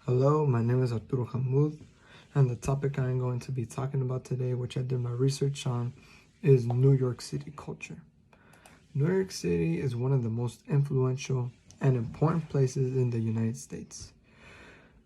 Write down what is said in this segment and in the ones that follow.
Hello, my name is Arturo Hamoud, and the topic I'm going to be talking about today, which I did my research on, is New York City culture. New York City is one of the most influential and important places in the United States.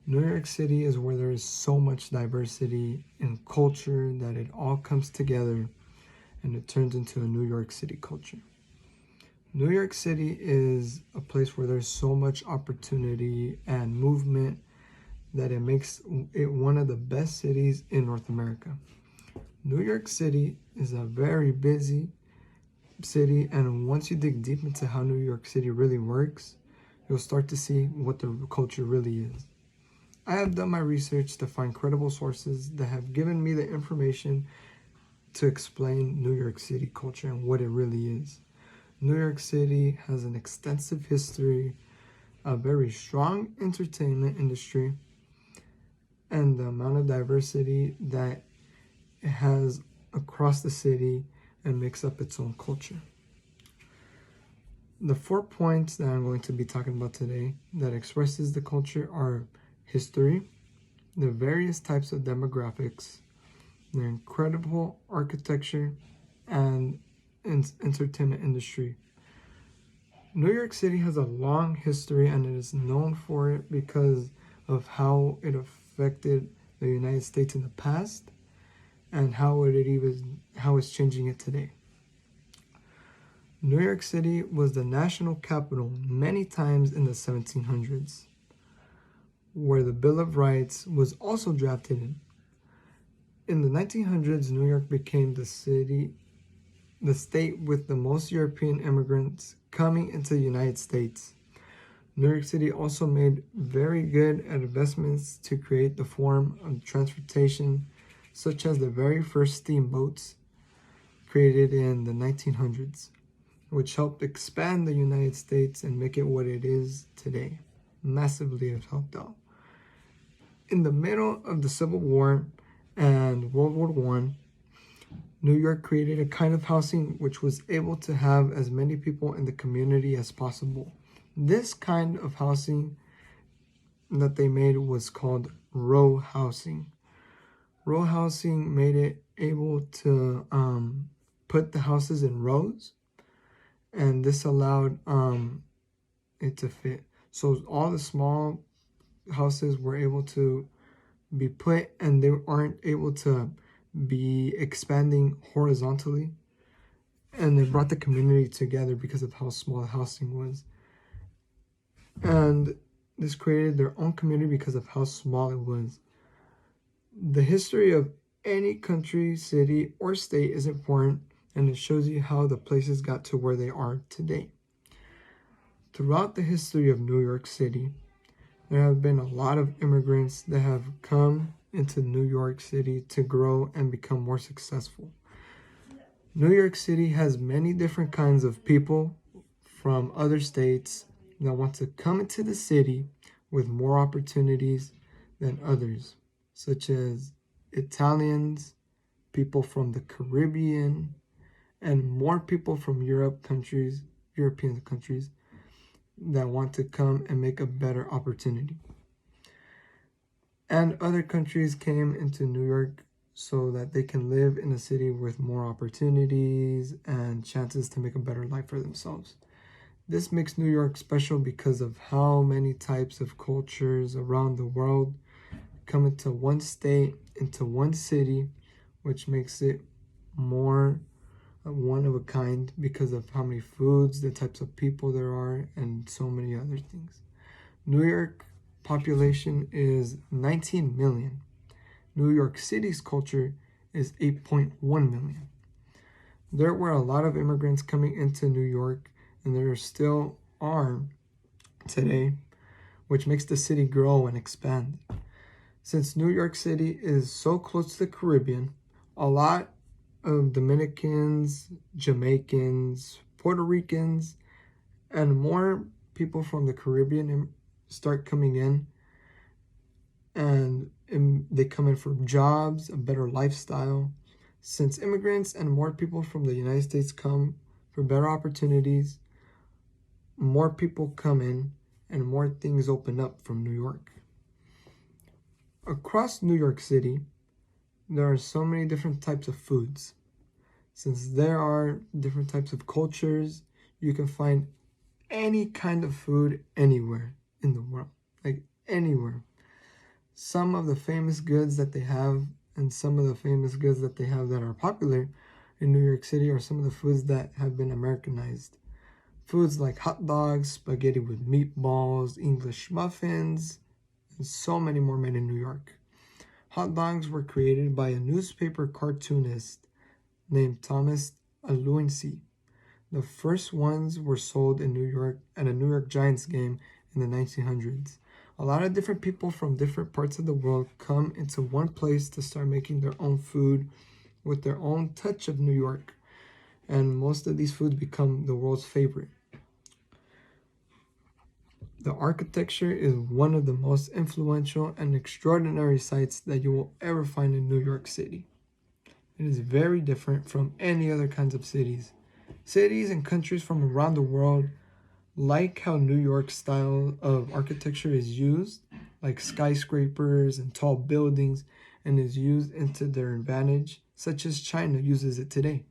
New York City is where there is so much diversity in culture that it all comes together and it turns into a New York City culture. New York City is a place where there's so much opportunity and movement that it makes it one of the best cities in North America. New York City is a very busy city, and once you dig deep into how New York City really works, you'll start to see what the culture really is. I have done my research to find credible sources that have given me the information to explain New York City culture and what it really is. New York City has an extensive history, a very strong entertainment industry, and the amount of diversity that it has across the city and makes up its own culture. The 4 points that I'm going to be talking about today that expresses the culture are history, the various types of demographics, the incredible architecture, and entertainment industry. New York City has a long history, and it is known for it because of how it affected the United States in the past and how it's changing it today. New York City was the national capital many times in the 1700s, where the Bill of Rights was also drafted in. In the 1900s, New York became the state with the most European immigrants coming into the United States. New York City also made very good investments to create the form of transportation, such as the very first steamboats created in the 1900s, which helped expand the United States and make it what it is today. Massively it helped out. In the middle of the Civil War and World War I, New York created a kind of housing which was able to have as many people in the community as possible. This kind of housing that they made was called row housing. Row housing made it able to put the houses in rows, and this allowed it to fit. So all the small houses were able to be put, and they aren't able to be expanding horizontally, and they brought the community together because of how small the housing was. And this created their own community because of how small it was. The history of any country, city, or state is important, and it shows you how the places got to where they are today. Throughout the history of New York City, there have been a lot of immigrants that have come into New York City to grow and become more successful. New York City has many different kinds of people from other states that want to come into the city with more opportunities than others, such as Italians, people from the Caribbean, and more people from European countries that want to come and make a better opportunity. And other countries came into New York so that they can live in a city with more opportunities and chances to make a better life for themselves. This makes New York special because of how many types of cultures around the world come into one state, into one city, which makes it more one of a kind because of how many foods, the types of people there are, and so many other things. New York population is 19 million. New York City's culture is 8.1 million. There were a lot of immigrants coming into New York, and there still are today, which makes the city grow and expand. Since New York City is so close to the Caribbean, a lot of Dominicans, Jamaicans, Puerto Ricans, and more people from the Caribbean start coming in, and they come in for jobs, a better lifestyle. Since immigrants and more people from the United States come for better opportunities, more people come in and more things open up from New York. Across New York City, there are so many different types of foods. Since there are different types of cultures, you can find any kind of food anywhere in the world, like anywhere. Some of the famous goods that they have, and some of the famous goods that they have that are popular in New York City are some of the foods that have been Americanized. Foods like hot dogs, spaghetti with meatballs, English muffins, and so many more made in New York. Hot dogs were created by a newspaper cartoonist named Thomas Aluinsi. The first ones were sold in New York at a New York Giants game in the 1900s. A lot of different people from different parts of the world come into one place to start making their own food with their own touch of New York. And most of these foods become the world's favorite. The architecture is one of the most influential and extraordinary sights that you will ever find in New York City. It is very different from any other kinds of cities. Cities and countries from around the world like how New York's style of architecture is used, like skyscrapers and tall buildings, and is used into their advantage, such as China uses it today.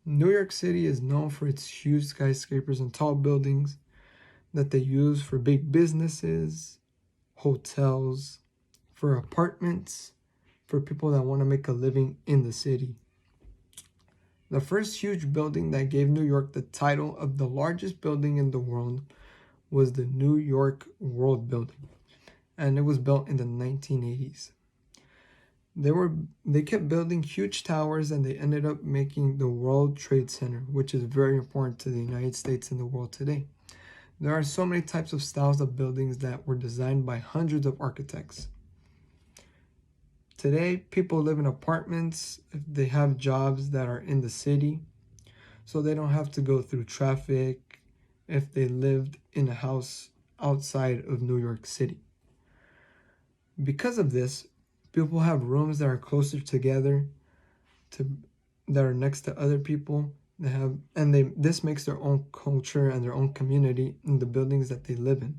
New York City is known for its huge skyscrapers and tall buildings that they use for big businesses, hotels, for apartments, for people that want to make a living in the city. The first huge building that gave New York the title of the largest building in the world was the New York World Building, and it was built in the 1980s. They kept building huge towers, and they ended up making the World Trade Center, which is very important to the United States and the world today. There are so many types of styles of buildings that were designed by hundreds of architects. Today, people live in apartments if they have jobs that are in the city, so they don't have to go through traffic if they lived in a house outside of New York City. Because of this, people have rooms that are closer together, that are next to other people. This makes their own culture and their own community in the buildings that they live in.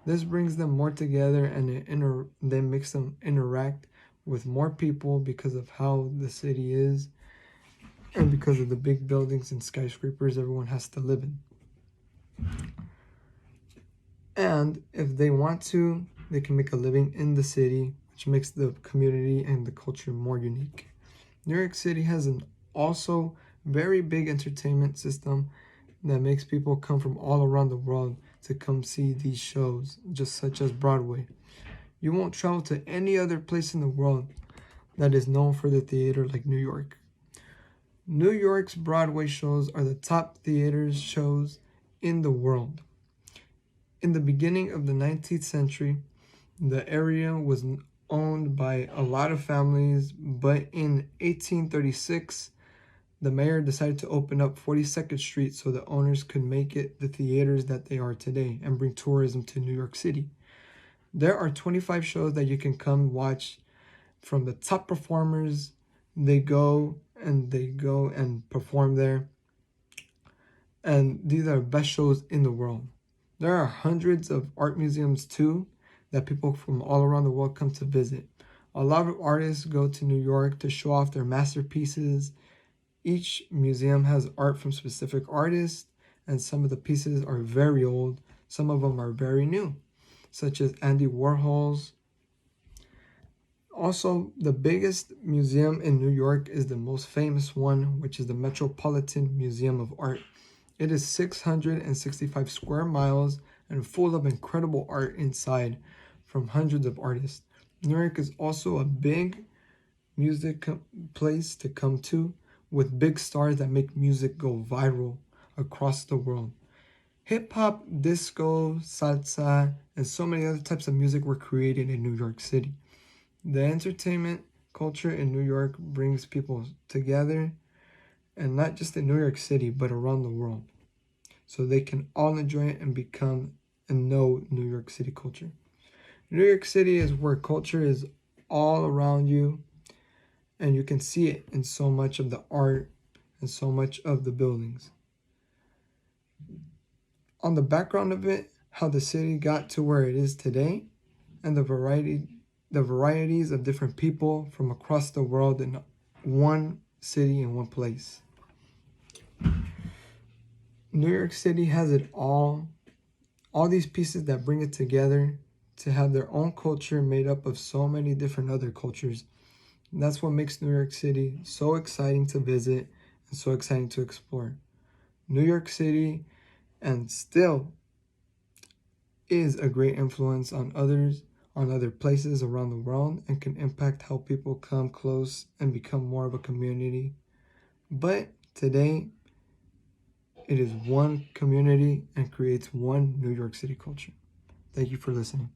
This brings them more together, and then makes them interact with more people because of how the city is, and because of the big buildings and skyscrapers everyone has to live in. And if they want to, they can make a living in the city, which makes the community and the culture more unique. New York City has an also very big entertainment system that makes people come from all around the world to come see these shows, just such as Broadway. You won't travel to any other place in the world that is known for the theater like New York. New York's Broadway shows are the top theater shows in the world. In the beginning of the 19th century, the area was owned by a lot of families, but in 1836, the mayor decided to open up 42nd Street so the owners could make it the theaters that they are today and bring tourism to New York City. There are 25 shows that you can come watch from the top performers. They go and perform there. And these are the best shows in the world. There are hundreds of art museums too that people from all around the world come to visit. A lot of artists go to New York to show off their masterpieces. Each museum has art from specific artists, and some of the pieces are very old. Some of them are very new, such as Andy Warhol's. Also, the biggest museum in New York is the most famous one, which is the Metropolitan Museum of Art. It is 665 square miles and full of incredible art inside from hundreds of artists. New York is also a big music place to come to, with big stars that make music go viral across the world. Hip-hop, disco, salsa, and so many other types of music were created in New York City. The entertainment culture in New York brings people together, and not just in New York City, but around the world, so they can all enjoy it and become and know New York City culture. New York City is where culture is all around you, and you can see it in so much of the art and so much of the buildings. On the background of it, how the city got to where it is today, and the variety the varieties of different people from across the world in one city, in one place. New York City has it all these pieces that bring it together to have their own culture made up of so many different other cultures. And that's what makes New York City so exciting to visit and so exciting to explore. New York City, and still is a great influence on other places around the world, and can impact how people come close and become more of a community. But today, it is one community and creates one New York City culture. Thank you for listening.